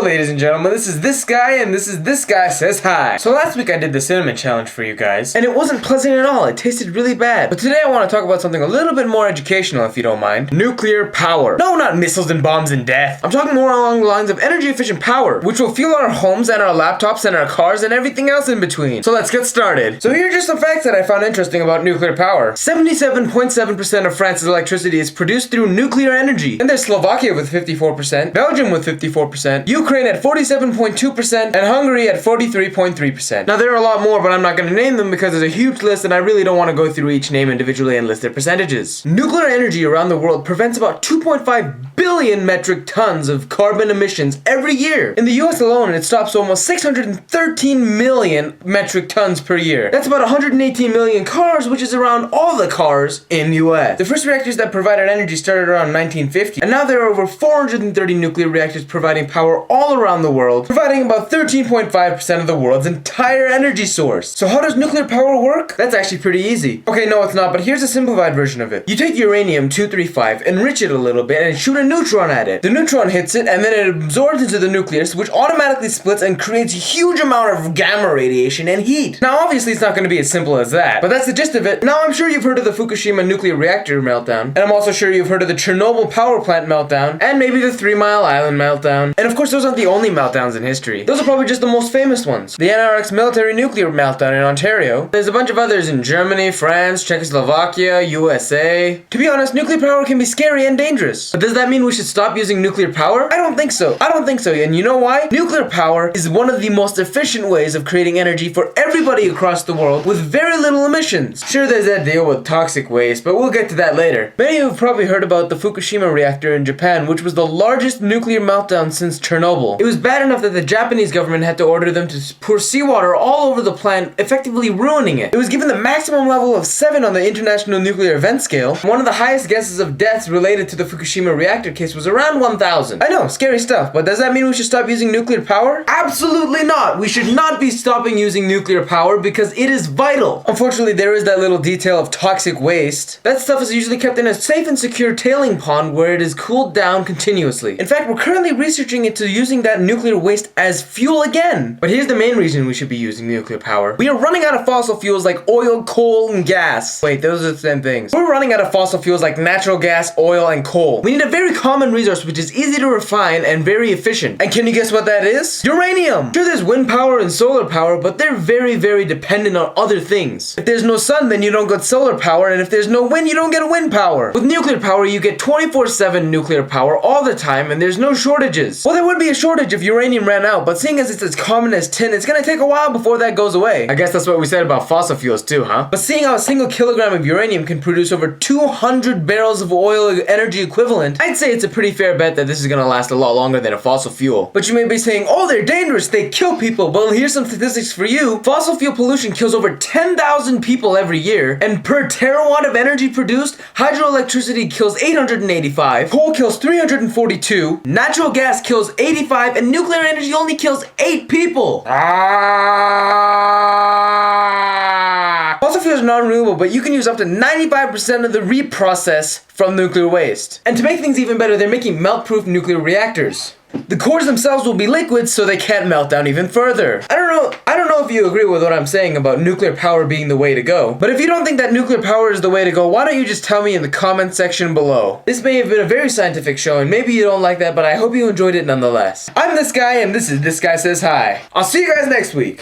Hello ladies and gentlemen, this is this guy and this is this guy says hi. So last week I did the cinnamon challenge for you guys, and it wasn't pleasant at all, it tasted really bad. But today I want to talk about something a little bit more educational if you don't mind. Nuclear power. No, not missiles and bombs and death. I'm talking more along the lines of energy efficient power, which will fuel our homes and our laptops and our cars and everything else in between. So let's get started. So here are just some facts that I found interesting about nuclear power. 77.7% of France's electricity is produced through nuclear energy. And there's Slovakia with 54%, Belgium with 54%, Ukraine at 47.2%, and Hungary at 43.3%. Now there are a lot more, but I'm not going to name them because there's a huge list and I really don't want to go through each name individually and list their percentages. Nuclear energy around the world prevents about 2.5 billion metric tons of carbon emissions every year. In the US alone, it stops almost 613 million metric tons per year. That's about 118 million cars, which is around all the cars in the US. The first reactors that provided energy started around 1950, and now there are over 430 nuclear reactors providing power all around the world, providing about 13.5% of the world's entire energy source. So how does nuclear power work? That's actually pretty easy. Okay, no it's not, but here's a simplified version of it. You take uranium-235, enrich it a little bit, and shoot a neutron at it. The neutron hits it, and then it absorbs into the nucleus, which automatically splits and creates a huge amount of gamma radiation and heat. Now obviously it's not going to be as simple as that, but that's the gist of it. Now I'm sure you've heard of the Fukushima nuclear reactor meltdown, and I'm also sure you've heard of the Chernobyl power plant meltdown, and maybe the 3 Mile Island meltdown. And of course those aren't the only meltdowns in history. Those are probably just the most famous ones. The NRX military nuclear meltdown in Ontario. There's a bunch of others in Germany, France, Czechoslovakia, USA. To be honest, nuclear power can be scary and dangerous. But does that mean we should stop using nuclear power? I don't think so. And you know why? Nuclear power is one of the most efficient ways of creating energy for everybody across the world with very little emissions. Sure, there's that deal with toxic waste, but we'll get to that later. Many of you have probably heard about the Fukushima reactor in Japan, which was the largest nuclear meltdown since Chernobyl. It was bad enough that the Japanese government had to order them to pour seawater all over the plant, effectively ruining it. It was given the maximum level of 7 on the International Nuclear Event Scale. One of the highest guesses of deaths related to the Fukushima reactor case was around 1,000. I know, scary stuff, but does that mean we should stop using nuclear power? Absolutely not! We should not be stopping using nuclear power because it is vital. Unfortunately, there is that little detail of toxic waste. That stuff is usually kept in a safe and secure tailing pond where it is cooled down continuously. In fact, we're currently researching into using that nuclear waste as fuel again. But here's the main reason we should be using nuclear power. We are running out of fossil fuels like oil, coal, and gas. Wait, those are the same things. We're running out of fossil fuels like natural gas, oil, and coal. We need a very common resource which is easy to refine and very efficient. And can you guess what that is? Uranium! Sure, there's wind power and solar power, but they're very, very dependent on other things. If there's no sun, then you don't get solar power, and if there's no wind, you don't get wind power. With nuclear power, you get 24/7 nuclear power all the time, and there's no shortages. Well, there would be a shortage if uranium ran out, but seeing as it's as common as tin, it's gonna take a while before that goes away. I guess that's what we said about fossil fuels too, huh? But seeing how a single kilogram of uranium can produce over 200 barrels of oil energy equivalent, I'd say it's a pretty fair bet that this is gonna last a lot longer than a fossil fuel. But you may be saying, oh, they're dangerous, they kill people. Well, here's some statistics for you. Fossil fuel pollution kills over 10,000 people every year, and per terawatt of energy produced, hydroelectricity kills 885, coal kills 342, natural gas kills 85, and nuclear energy only kills 8 people. Fossil fuels are non-renewable, but you can use up to 95% of the reprocess from nuclear waste. And to make things even better, they're making melt-proof nuclear reactors. The cores themselves will be liquid so they can't melt down even further. I don't know if you agree with what I'm saying about nuclear power being the way to go. But if you don't think that nuclear power is the way to go, why don't you just tell me in the comment section below. This may have been a very scientific show and maybe you don't like that, but I hope you enjoyed it nonetheless. I'm this guy and this is This Guy Says Hi. I'll see you guys next week.